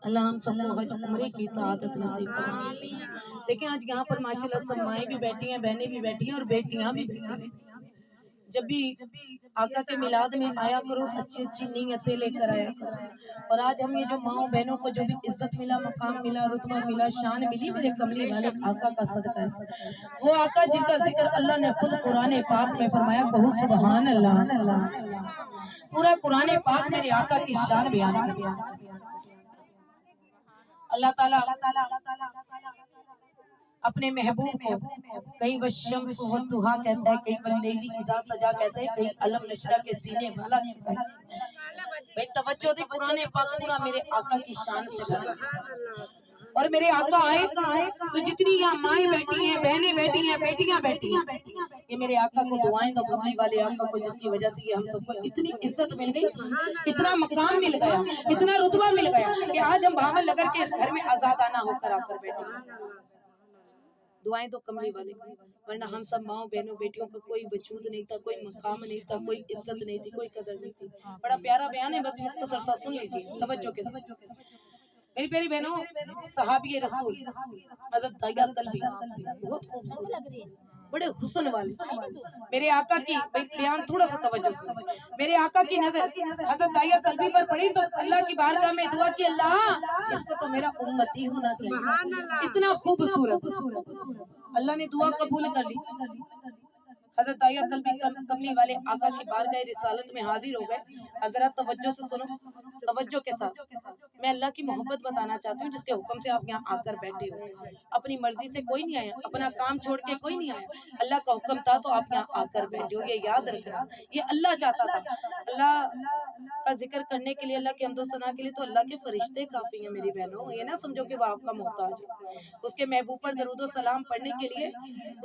اللہ ہم سب کو حج عمرے کی سعادت نصیب فرمائے۔ دیکھیں آج یہاں پر ماشاءاللہ سب مائیں بھی بیٹھی ہیں، بہنیں بھی بیٹھی ہیں اور بیٹیاں بھی بیٹھی ہیں۔ جب بھی آقا کے میلاد میں آیا کرو اچھی اچھی نیتیں لے کر آیا کرو، اور آج ہم یہ جو ماں بہنوں کو جو بھی عزت ملا، مقام ملا، رتبہ ملا، شان ملی، میرے کملی والے آقا کا صدقہ ہے۔ وہ آقا جن کا ذکر اللہ نے خود قرآن پاک میں فرمایا، کہو سبحان اللہ۔ پورا قرآن پاک میرے آقا کی شان بیان کیا۔ اللہ تعالیٰ اپنے محبوب کو کہیں والشمس والضحیٰ کہتا ہے، کہیں واللیل اذا سجا کہتا ہے، کہیں علم نشرہ کے سینے والا کہتا ہے۔ بھئی توجہ دے، قرآن پاک پورا میرے آقا کی شان سے بھرا ہے۔ اور میرے آقا آئے تو جتنی یہاں مائیں بیٹھی ہیں، بہنیں بیٹھی ہیں، بیٹیاں بیٹھی ہیں، یہ میرے آقا کو دعائیں دو، کملی والے آقا کو، جس کی وجہ سے یہ ہم سب کو اتنی عزت مل گئی، اتنا مقام مل گیا، اتنا رتبہ مل گیا کہ آج ہم بھاول نگر کے اس گھر میں آزادانہ ہو کر آ کر بیٹھے ہیں۔ دعائیں تو کملی والے کو، ورنہ ہم سب ماں بہنوں بیٹیوں کا کوئی وجود نہیں تھا، کوئی مقام نہیں تھا، کوئی عزت نہیں تھی، کوئی قدر نہیں تھی۔ بڑا پیارا بیان ہے، بس مختصر سا سن لیجیے توجہ کے ساتھ۔ میری پیاری بہنوں، صحابی رسول حضرت دایا قلبی بہت خوبصورت، بڑے حسن والے، میرے آقا کی بیان تھوڑا سا توجہ سے، میرے آقا کی نظر حضرت دایا قلبی پر پڑی تو اللہ کی بارگاہ میں دعا کی، اللہ اس کو تو میرا امتی ہونا چاہیے، اتنا خوبصورت۔ اللہ نے دعا قبول کر لی، حضرت دایا قلبی کملی والے آقا کی بارگاہ رسالت میں حاضر ہو گئے۔ حضرات توجہ سے سنو، توجہ کے ساتھ، میں اللہ کی محبت بتانا چاہتی ہوں جس کے حکم سے آپ یہاں آ کر بیٹھے ہو۔ اپنی مرضی سے کوئی نہیں آیا، اپنا کام چھوڑ کے کوئی نہیں آیا، اللہ کا حکم تھا تو آپ یہاں آ کر بیٹھے ہو، یہ یاد رکھنا، یہ اللہ چاہتا تھا۔ اللہ کا ذکر کرنے کے لیے، اللہ کے حمد و ثنا کے لیے تو اللہ کے فرشتے کافی ہیں میری بہنوں، یہ نہ سمجھو کہ وہ آپ کا محتاج ہے۔ اس کے محبوب پر درود و سلام پڑھنے کے لیے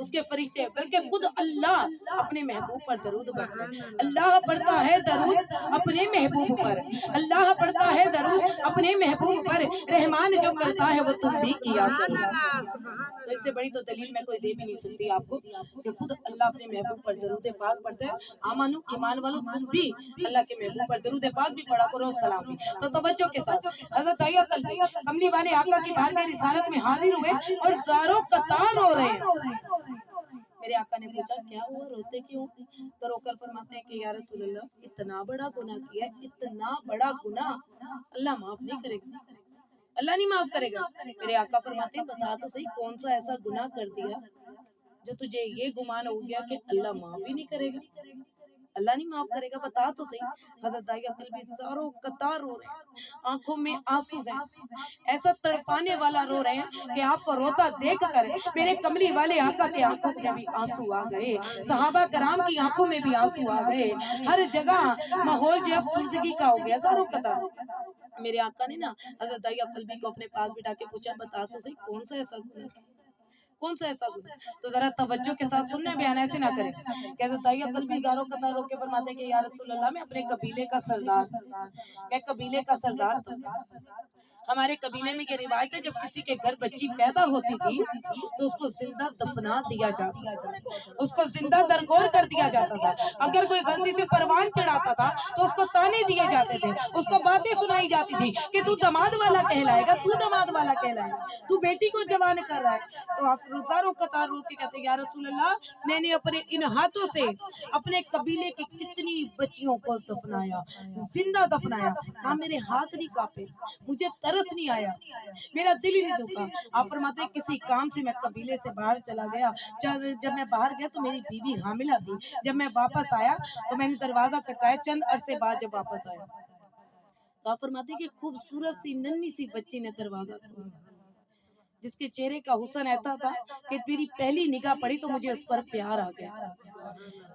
اس کے فرشتے، بلکہ خود اللہ اپنے محبوب پر درود پڑھتا ہے۔ اللہ پڑھتا ہے درود اپنے محبوب پر، اللہ پڑھتا ہے درود اپنے محبوب پر، رحمان جو کرتا ہے وہ تم بھی کیا کرو۔ تو اس سے بڑی تو دلیل میں کوئی دے بھی نہیں سکتی آپ کو کہ خود اللہ اپنے محبوب پر درود پاک پڑھتا ہے۔ آمانو ایمان والو، تم بھی اللہ کے محبوب پر درود پاک بھی پڑھا کرو، سلام بھی۔ تو توجہ کے ساتھ، حضرت دایا قلبی کملی والے آقا کی بارگاہ رسالت میں حاضر ہوئے اور زاروں قطار رو رہے ہیں۔ میرے آقا نے پوچھا کیا ہوا، روتے کیوں؟ تو رو کر فرماتے ہیں کہ یا رسول اللہ، اتنا بڑا گناہ کیا ہے، اتنا بڑا گناہ اللہ معاف نہیں کرے گا، اللہ نہیں معاف کرے گا۔ میرے آقا فرماتے ہیں بتا تو صحیح کون سا ایسا گناہ کر دیا جو تجھے یہ گمان ہو گیا کہ اللہ معاف ہی نہیں کرے گا، اللہ نہیں معاف کرے گا، بتا تو صحیح۔ حضرت دایا قلبی زاروں قطار رو رہے ہیں، آنکھوں میں آنسو ہیں، ایسا تڑپانے والا رو رہے ہیں کہ آپ کو روتا دیکھ کر میرے کملی والے آقا کے آنکھوں میں بھی آنسو آ گئے، صحابہ کرام کی آنکھوں میں بھی آنسو آ گئے، ہر جگہ ماحول جو افسردگی کا ہو گیا، زاروں قطار۔ میرے آقا نے نا حضرت دایا قلبی کو اپنے پاس بٹھا کے پوچھا بتا تو صحیح کون سا ایسا گناہ، کون سا ایسا گناہ؟ تو ذرا توجہ کے ساتھ سننے، بیان ایسے نہ کریں کہ حضرت دایا قلبی زاروں قطار ہو کے فرماتے ہیں کہ یا رسول اللہ، میں اپنے قبیلے کا سردار، میں قبیلے کا سردار تھا۔ ہمارے قبیلے میں یہ روایت ہے جب کسی کے گھر بچی پیدا ہوتی تھی تو اس کو زندہ دفنا دیا جاتا تھا، اس کو زندہ درگور کر دیا جاتا تھا۔ اگر کوئی غلطی سے پروان چڑھاتا تھا تو اس کو تانے دیے جاتے تھے، اس کو باتیں سنائی جاتی تھی کہ تو دماد والا کہلائے گا، تو دماد والا کہلائے گا، تو بیٹی کو جوان کر رہا ہے۔ تو آپ روزاروں قطار رو کے کہتے ہیں یا رسول اللہ، میں نے اپنے ان ہاتھوں سے اپنے قبیلے کی کتنی بچیوں کو دفنایا، زندہ دفنایا، کہاں میرے ہاتھ نہیں کانپے، مجھے ترس نہیں آیا، میرا دل ہی نہیں دکھا۔ آپ فرماتے ہیں کسی کام سے میں قبیلے سے باہر چلا گیا، جب میں باہر گیا تو میری بیوی حاملہ تھی، جب میں واپس آیا تو میں نے دروازہ کھٹکایا، چند عرصے بعد جب واپس آیا تو آپ فرماتے ہیں کہ خوبصورت سی ننھی سی بچی نے دروازہ کھولا، جس کے چہرے کا حسن ایسا تھا کہ میری پہلی نگاہ پڑی تو مجھے اس پر پیار آ گیا۔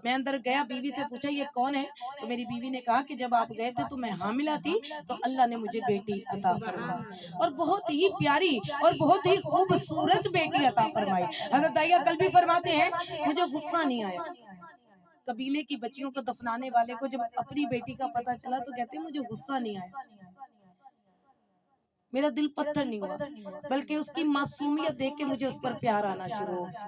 میں اندر گیا، بیوی سے پوچھا یہ کون ہے؟ تو میری بیوی نے کہا کہ جب آپ گئے تھے تو میں حاملہ تھی تو اللہ نے مجھے بیٹی عطا فرمائی، اور بہت ہی پیاری اور بہت ہی خوبصورت بیٹی عطا فرمائی۔ حضرت دایا قلبی فرماتے ہیں مجھے غصہ نہیں آیا۔ قبیلے کی بچیوں کو دفنانے والے کو جب اپنی بیٹی کا پتہ چلا تو کہتے ہیں مجھے غصہ نہیں آیا، میرا دل پتھر نہیں ہوا، بلکہ اس کی معصومیت دیکھ کے مجھے اس پر پیار آنا شروع ہو گیا۔